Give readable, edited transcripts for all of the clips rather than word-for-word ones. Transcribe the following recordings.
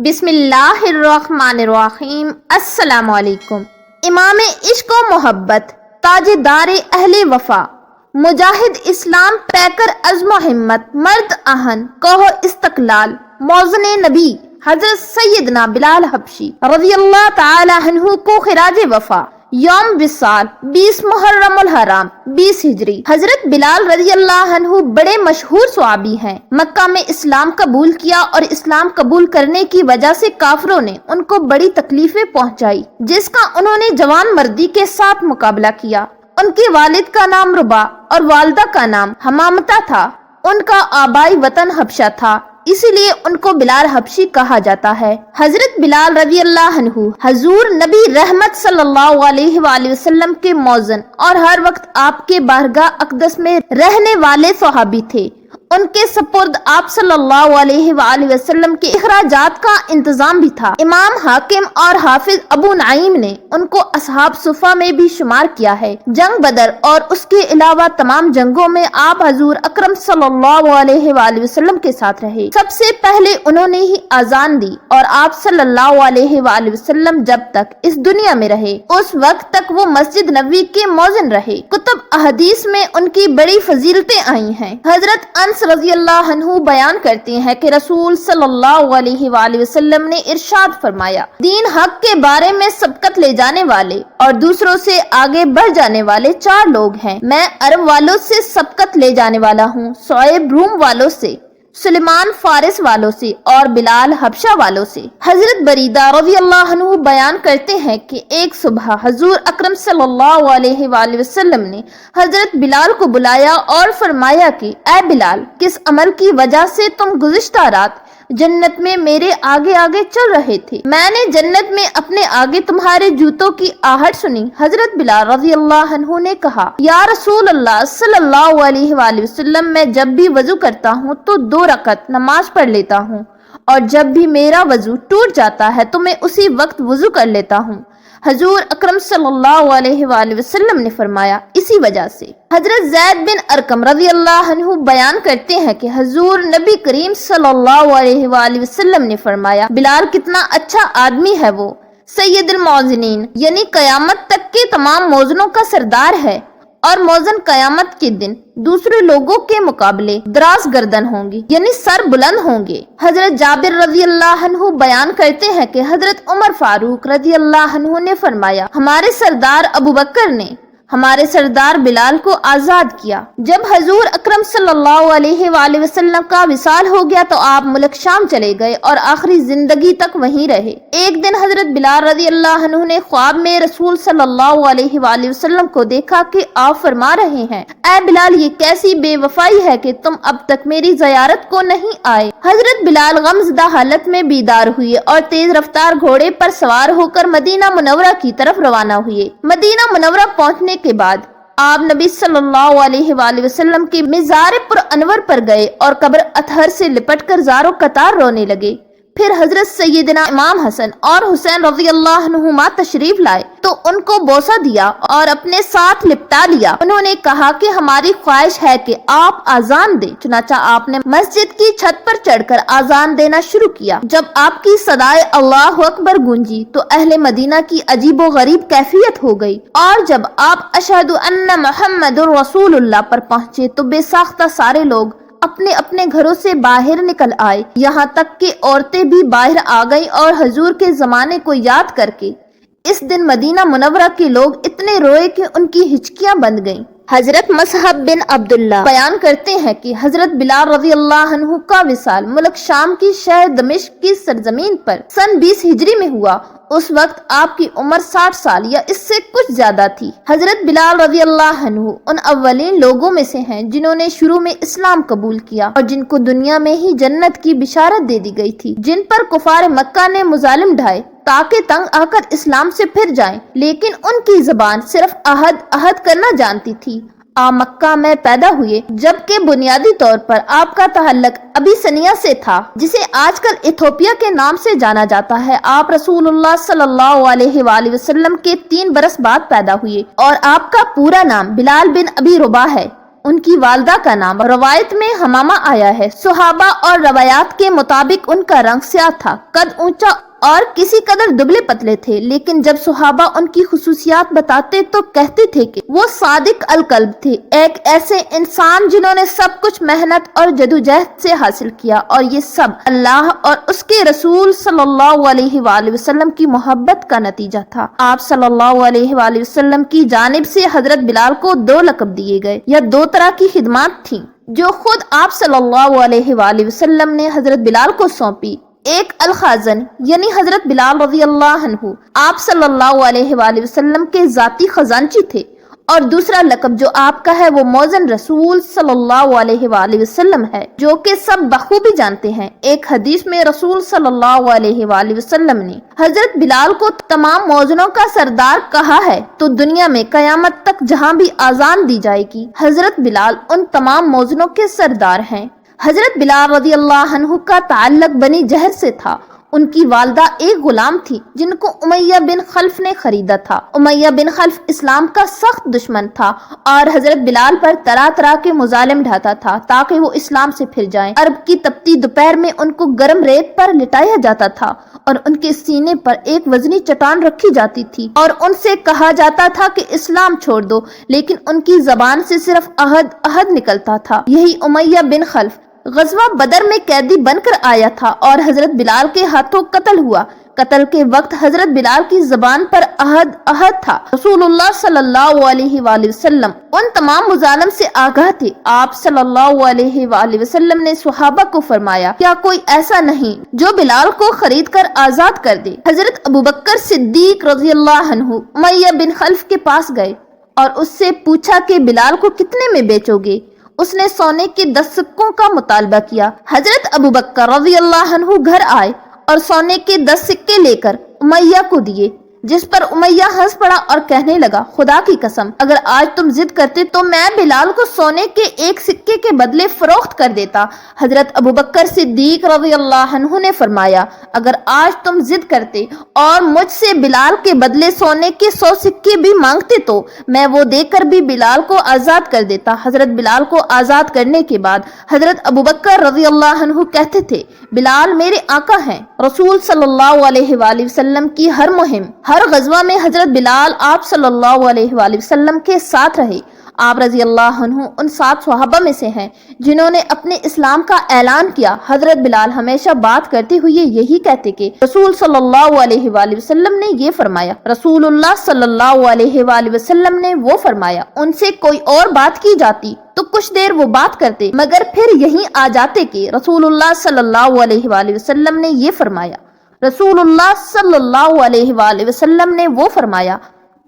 بسم اللہ الرحمن الرحیم۔ السلام علیکم۔ امام عشق و محبت، تاجدار اہل وفا، مجاہد اسلام، پیکر عزم و ہمت، مرد آہن، کوہ استقلال، موزن نبی حضرت سیدنا بلال حبشی رضی اللہ تعالی عنہ کو خراج وفا یوم وصال 20 محرم الحرام 20 ہجری۔ حضرت بلال رضی اللہ عنہ بڑے مشہور صحابی ہیں۔ مکہ میں اسلام قبول کیا اور اسلام قبول کرنے کی وجہ سے کافروں نے ان کو بڑی تکلیفیں پہنچائی، جس کا انہوں نے جوان مردی کے ساتھ مقابلہ کیا۔ ان کے والد کا نام ربا اور والدہ کا نام حمامتہ تھا۔ ان کا آبائی وطن حبشہ تھا، اسی لیے ان کو بلال حبشی کہا جاتا ہے۔ حضرت بلال رضی اللہ عنہ حضور نبی رحمت صلی اللہ علیہ وآلہ وسلم کے موزن اور ہر وقت آپ کے بارگاہ اقدس میں رہنے والے صحابی تھے۔ ان کے سپرد آپ صلی اللہ علیہ وآلہ وسلم کے اخراجات کا انتظام بھی تھا۔ امام حاکم اور حافظ ابو نعیم نے ان کو اصحاب صفہ میں بھی شمار کیا ہے۔ جنگ بدر اور اس کے علاوہ تمام جنگوں میں آپ حضور اکرم صلی اللہ علیہ وآلہ وسلم کے ساتھ رہے۔ سب سے پہلے انہوں نے ہی اذان دی اور آپ صلی اللہ علیہ وآلہ وسلم جب تک اس دنیا میں رہے اس وقت تک وہ مسجد نبوی کے موزن رہے۔ کتب احادیث میں ان کی بڑی فضیلتیں آئی ہیں۔ حضرت انس رضی اللہ عنہ بیان کرتے ہیں کہ رسول صلی اللہ علیہ وآلہ وسلم نے ارشاد فرمایا، دین حق کے بارے میں سبقت لے جانے والے اور دوسروں سے آگے بڑھ جانے والے 4 لوگ ہیں۔ میں عرب والوں سے سبقت لے جانے والا ہوں، شعیب روم والوں سے، سلیمان فارس والوں سے اور بلال حبشہ والوں سے۔ حضرت بریدہ رضی اللہ عنہ بیان کرتے ہیں کہ ایک صبح حضور اکرم صلی اللہ علیہ وآلہ وسلم نے حضرت بلال کو بلایا اور فرمایا کہ اے بلال، کس عمل کی وجہ سے تم گزشتہ رات جنت میں میرے آگے آگے چل رہے تھے؟ میں نے جنت میں اپنے آگے تمہارے جوتوں کی آہٹ سنی۔ حضرت بلال رضی اللہ عنہ نے کہا، یا رسول اللہ صلی اللہ علیہ وآلہ وسلم، میں جب بھی وضو کرتا ہوں تو 2 رکعت نماز پڑھ لیتا ہوں، اور جب بھی میرا وضو ٹوٹ جاتا ہے تو میں اسی وقت وضو کر لیتا ہوں۔ حضور اکرم صلی اللہ علیہ وآلہ وسلم نے فرمایا، اسی وجہ سے۔ حضرت زید بن ارقم رضی اللہ عنہ بیان کرتے ہیں کہ حضور نبی کریم صلی اللہ علیہ وآلہ وسلم نے فرمایا، بلال کتنا اچھا آدمی ہے، وہ سید الموزنین یعنی قیامت تک کے تمام موزنوں کا سردار ہے، اور موزن قیامت کے دن دوسرے لوگوں کے مقابلے دراز گردن ہوں گے، یعنی سر بلند ہوں گے۔ حضرت جابر رضی اللہ عنہ بیان کرتے ہیں کہ حضرت عمر فاروق رضی اللہ عنہ نے فرمایا، ہمارے سردار ابوبکر نے ہمارے سردار بلال کو آزاد کیا۔ جب حضور اکرم صلی اللہ علیہ وآلہ وسلم کا وصال ہو گیا تو آپ ملک شام چلے گئے اور آخری زندگی تک وہیں رہے۔ ایک دن حضرت بلال رضی اللہ عنہ نے خواب میں رسول صلی اللہ علیہ وآلہ وسلم کو دیکھا کہ آپ فرما رہے ہیں، اے بلال، یہ کیسی بے وفائی ہے کہ تم اب تک میری زیارت کو نہیں آئے۔ حضرت بلال غمزدہ حالت میں بیدار ہوئے اور تیز رفتار گھوڑے پر سوار ہو کر مدینہ منورہ کی طرف روانہ ہوئے۔ مدینہ منورہ پہنچنے کے بعد آپ نبی صلی اللہ علیہ وآلہ وسلم کی مزار پر انور پر گئے اور قبر اطہر سے لپٹ کر زاروں قطار رونے لگے۔ پھر حضرت سیدنا امام حسن اور حسین رضی اللہ عنہما تشریف لائے تو ان کو بوسہ دیا اور اپنے ساتھ لپٹا لیا۔ انہوں نے کہا کہ ہماری خواہش ہے کہ آپ آزان دیں۔ چنانچہ آپ نے مسجد کی چھت پر چڑھ کر آزان دینا شروع کیا۔ جب آپ کی صدائے اللہ اکبر گونجی تو اہل مدینہ کی عجیب و غریب کیفیت ہو گئی، اور جب آپ اشہد ان محمد رسول اللہ پر پہنچے تو بے ساختہ سارے لوگ اپنے اپنے گھروں سے باہر نکل آئے، یہاں تک کہ عورتیں بھی باہر آ گئیں اور حضور کے زمانے کو یاد کر کے اس دن مدینہ منورہ کے لوگ اتنے روئے کہ ان کی ہچکیاں بند گئیں۔ حضرت مصعب بن عبداللہ بیان کرتے ہیں کہ حضرت بلال رضی اللہ عنہ کا وصال ملک شام کی شہر دمشق کی سرزمین پر سن 20 ہجری میں ہوا۔ اس وقت آپ کی عمر 60 سال یا اس سے کچھ زیادہ تھی۔ حضرت بلال رضی اللہ عنہ ان اولین لوگوں میں سے ہیں جنہوں نے شروع میں اسلام قبول کیا اور جن کو دنیا میں ہی جنت کی بشارت دے دی گئی تھی، جن پر کفار مکہ نے مظالم ڈھائے تاکہ تنگ آ کر اسلام سے پھر جائیں، لیکن ان کی زبان صرف عہد کرنا جانتی تھی۔ مکہ میں پیدا ہوئے، جبکہ بنیادی طور پر آپ کا تعلق ابیسنیا سے تھا، جسے آج کل ایتھوپیا کے نام سے جانا جاتا ہے۔ آپ رسول اللہ صلی اللہ علیہ وآلہ وسلم کے 3 برس بعد پیدا ہوئے اور آپ کا پورا نام بلال بن ابی رباح ہے۔ ان کی والدہ کا نام روایت میں حمامہ آیا ہے۔ صحابہ اور روایات کے مطابق ان کا رنگ سیاہ تھا، قد اونچا اور کسی قدر دبلے پتلے تھے، لیکن جب صحابہ ان کی خصوصیات بتاتے تو کہتے تھے کہ وہ صادق القلب تھے، ایک ایسے انسان جنہوں نے سب کچھ محنت اور جدوجہد سے حاصل کیا، اور یہ سب اللہ اور اس کے رسول صلی اللہ علیہ وآلہ وسلم کی محبت کا نتیجہ تھا۔ آپ صلی اللہ علیہ وآلہ وسلم کی جانب سے حضرت بلال کو 2 لقب دیے گئے۔ یہ 2 طرح کی خدمات تھیں جو خود آپ صلی اللہ علیہ وآلہ وسلم نے حضرت بلال کو سونپی۔ ایک الخازن یعنی حضرت بلال رضی اللہ عنہ آپ صلی اللہ علیہ وآلہ وسلم کے ذاتی خزانچی تھے، اور دوسرا لقب جو آپ کا ہے وہ موزن رسول صلی اللہ علیہ وآلہ وسلم ہے، جو کہ سب بخوبی جانتے ہیں۔ ایک حدیث میں رسول صلی اللہ علیہ وآلہ وسلم نے حضرت بلال کو تمام موزنوں کا سردار کہا ہے، تو دنیا میں قیامت تک جہاں بھی آزان دی جائے گی حضرت بلال ان تمام موزنوں کے سردار ہیں۔ حضرت بلال رضی اللہ عنہ کا تعلق بنی جہر سے تھا۔ ان کی والدہ ایک غلام تھی جن کو امیہ بن خلف نے خریدا تھا۔ امیہ بن خلف اسلام کا سخت دشمن تھا اور حضرت بلال پر طرح طرح کے مظالم ڈھاتا تھا تاکہ وہ اسلام سے پھر جائیں۔ عرب کی تپتی دوپہر میں ان کو گرم ریت پر لٹایا جاتا تھا اور ان کے سینے پر ایک وزنی چٹان رکھی جاتی تھی اور ان سے کہا جاتا تھا کہ اسلام چھوڑ دو، لیکن ان کی زبان سے صرف عہد عہد نکلتا تھا۔ یہی امیہ بن خلف غزوہ بدر میں قیدی بن کر آیا تھا اور حضرت بلال کے ہاتھوں قتل ہوا۔ قتل کے وقت حضرت بلال کی زبان پر عہد عہد تھا۔ رسول اللہ صلی اللہ علیہ وآلہ وسلم ان تمام مظالم سے آگاہ تھے۔ آپ صلی اللہ علیہ وآلہ وسلم نے صحابہ کو فرمایا، کیا کوئی ایسا نہیں جو بلال کو خرید کر آزاد کر دے؟ حضرت ابوبکر صدیق رضی اللہ عنہ امیہ بن خلف کے پاس گئے اور اس سے پوچھا کہ بلال کو کتنے میں بیچو گے؟ اس نے سونے کے 10 سکوں کا مطالبہ کیا۔ حضرت ابوبکر رضی اللہ عنہ گھر آئے اور سونے کے 10 سکے لے کر امیہ کو دیے، جس پر امیہ ہنس پڑا اور کہنے لگا، خدا کی قسم اگر آج تم ضد کرتے تو میں بلال کو سونے کے 1 سکے کے بدلے فروخت کر دیتا۔ حضرت ابوبکر صدیق رضی اللہ عنہ نے فرمایا، اگر آج تم ضد کرتے اور مجھ سے بلال کے بدلے سونے کے 100 سکے بھی مانگتے تو میں وہ دے کر بھی بلال کو آزاد کر دیتا۔ حضرت بلال کو آزاد کرنے کے بعد حضرت ابوبکر رضی اللہ عنہ کہتے تھے، بلال میرے آقا ہیں۔ رسول صلی اللہ علیہ وآلہ وسلم کی ہر مہم، ہر غزوہ میں حضرت بلال آپ صلی اللہ علیہ وآلہ وسلم کے ساتھ رہے۔ آپ رضی اللہ عنہ ان 7 صحابہ میں سے ہیں جنہوں نے اپنے اسلام کا اعلان کیا۔ حضرت بلال ہمیشہ بات کرتے ہوئے یہی کہتے کہ رسول صلی اللہ علیہ وآلہ وسلم نے یہ فرمایا، رسول اللہ صلی اللہ علیہ وآلہ وسلم نے وہ فرمایا۔ ان سے کوئی اور بات کی جاتی تو کچھ دیر وہ بات کرتے، مگر پھر یہی آ جاتے کہ رسول اللہ صلی اللہ علیہ وآلہ وسلم نے یہ فرمایا، رسول اللہ صلی اللہ علیہ وآلہ وسلم نے وہ فرمایا۔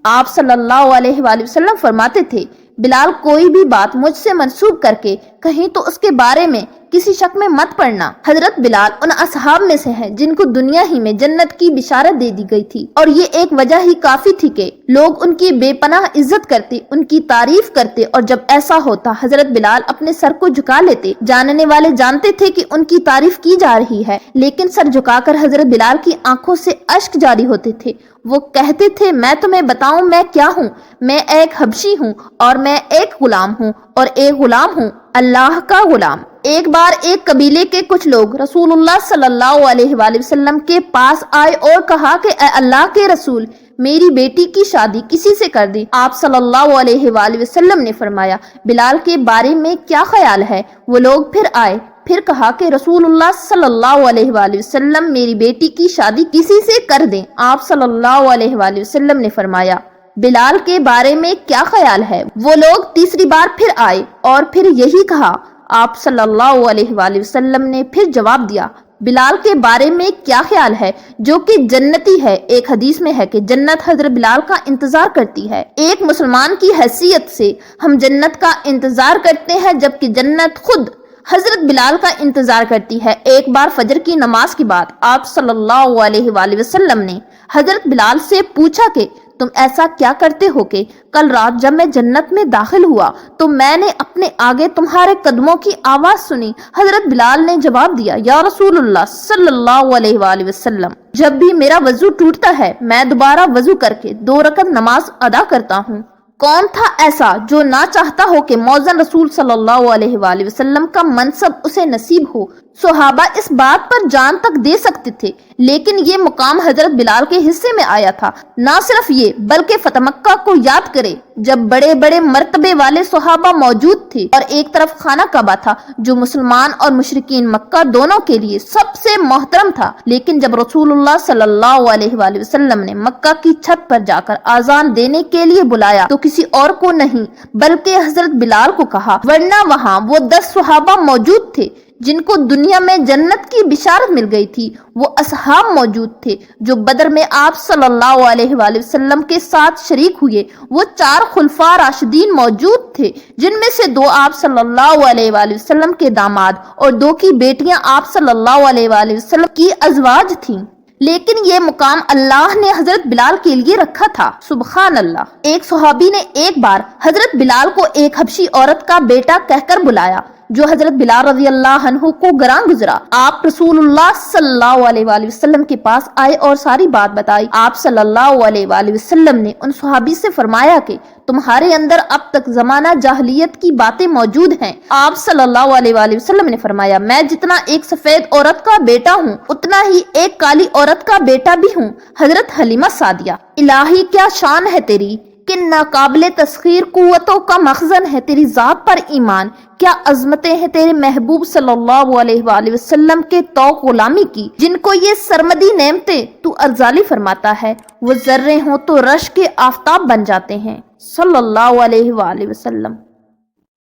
آپ صلی اللہ علیہ وآلہ وسلم فرماتے تھے، بلال کوئی بھی بات مجھ سے منسوب کر کے کہیں تو اس کے بارے میں کسی شک میں مت پڑنا۔ حضرت بلال ان اصحاب میں سے ہیں جن کو دنیا ہی میں جنت کی بشارت دے دی گئی تھی، اور یہ ایک وجہ ہی کافی تھی کہ لوگ ان کی بے پناہ عزت کرتے، ان کی تعریف کرتے، اور جب ایسا ہوتا حضرت بلال اپنے سر کو جھکا لیتے۔ جاننے والے جانتے تھے کہ ان کی تعریف کی جا رہی ہے، لیکن سر جھکا کر حضرت بلال کی آنکھوں سے اشک جاری ہوتے تھے۔ وہ کہتے تھے، میں تمہیں بتاؤں میں کیا ہوں؟ میں ایک حبشی ہوں اور میں ایک غلام ہوں، اور ایک غلام ہوں اللہ کا غلام۔ ایک بار ایک قبیلے کے کچھ لوگ رسول اللہ صلی اللہ علیہ وآلہ وسلم کے پاس آئے اور کہا کہ اے اللہ کے رسول، میری بیٹی کی شادی کسی سے کر دیں۔ آپ صلی اللہ علیہ وآلہ وسلم نے فرمایا، بلال کے بارے میں کیا خیال ہے؟ وہ لوگ پھر آئے، پھر کہا کہ رسول اللہ صلی اللہ علیہ وآلہ وسلم میری بیٹی کی شادی کسی سے کر دیں۔ آپ صلی اللہ علیہ وآلہ وسلم نے فرمایا، بلال کے بارے میں کیا خیال ہے؟ وہ لوگ تیسری بار پھر آئے اور پھر یہی کہا۔ آپ صلی اللہ علیہ وآلہ وسلم نے پھر جواب دیا، بلال کے بارے میں کیا خیال ہے جو کہ جنتی ہے؟ ایک حدیث میں ہے کہ جنت حضرت بلال کا انتظار کرتی ہے۔ ایک مسلمان کی حیثیت سے ہم جنت کا انتظار کرتے ہیں، جبکہ جنت خود حضرت بلال کا انتظار کرتی ہے۔ ایک بار فجر کی نماز کے بعد آپ صلی اللہ علیہ وآلہ وسلم نے حضرت بلال سے پوچھا کہ تم ایسا کیا کرتے ہو کہ کل رات جب میں جنت میں داخل ہوا تو میں نے اپنے آگے تمہارے قدموں کی آواز سنی؟ حضرت بلال نے جواب دیا، یا رسول اللہ صلی اللہ علیہ وآلہ وسلم، جب بھی میرا وضو ٹوٹتا ہے میں دوبارہ وضو کر کے 2 رکعت نماز ادا کرتا ہوں۔ کون تھا ایسا جو نہ چاہتا ہو کہ موزن رسول صلی اللہ علیہ وآلہ وسلم کا منصب اسے نصیب ہو؟ صحابہ اس بات پر جان تک دے سکتے تھے، لیکن یہ مقام حضرت بلال کے حصے میں آیا تھا۔ نہ صرف یہ بلکہ فتح مکہ کو یاد کرے جب بڑے بڑے مرتبے والے صحابہ موجود تھے اور ایک طرف خانہ کعبہ تھا جو مسلمان اور مشرکین مکہ دونوں کے لیے سب سے محترم تھا، لیکن جب رسول اللہ صلی اللہ علیہ وآلہ وسلم نے مکہ کی چھت پر جا کر آذان دینے کے لیے بلایا تو کسی اور کو نہیں بلکہ حضرت بلال کو کہا، ورنہ وہاں وہ 10 صحابہ موجود تھے جن کو دنیا میں جنت کی بشارت مل گئی تھی۔ وہ اصحاب موجود تھے جو بدر میں آپ صلی اللہ علیہ وآلہ وسلم کے ساتھ شریک ہوئے۔ وہ 4 خلفاء راشدین موجود تھے جن میں سے 2 آپ صلی اللہ علیہ وآلہ وسلم کے داماد اور 2 کی بیٹیاں آپ صلی اللہ علیہ وآلہ وسلم کی ازواج تھیں، لیکن یہ مقام اللہ نے حضرت بلال کے لیے رکھا تھا۔ سبحان اللہ۔ ایک صحابی نے ایک بار حضرت بلال کو ایک حبشی عورت کا بیٹا کہہ کر بلایا جو حضرت بلال رضی اللہ عنہ کو گراں گزرا۔ آپ رسول اللہ صلی اللہ علیہ وآلہ وسلم کے پاس آئے اور ساری بات بتائی۔ آپ صلی اللہ علیہ وآلہ وسلم نے ان صحابی سے فرمایا کہ تمہارے اندر اب تک زمانہ جاہلیت کی باتیں موجود ہیں۔ آپ صلی اللہ علیہ وآلہ وسلم نے فرمایا، میں جتنا ایک سفید عورت کا بیٹا ہوں اتنا ہی ایک کالی عورت کا بیٹا بھی ہوں، حضرت حلیمہ سعدیہ۔ الہی کیا شان ہے تیری کہ ناقابل تسخیر قوتوں کا مخزن ہے تیری ذات پر ایمان، کیا عظمتیں ہیں تیرے محبوب صلی اللہ علیہ وآلہ وسلم کے توق غلامی کی، جن کو یہ سرمدی نعمتیں تو ارزالی فرماتا ہے، وہ ذرے ہوں تو رش کے آفتاب بن جاتے ہیں، صلی اللہ علیہ وآلہ وسلم۔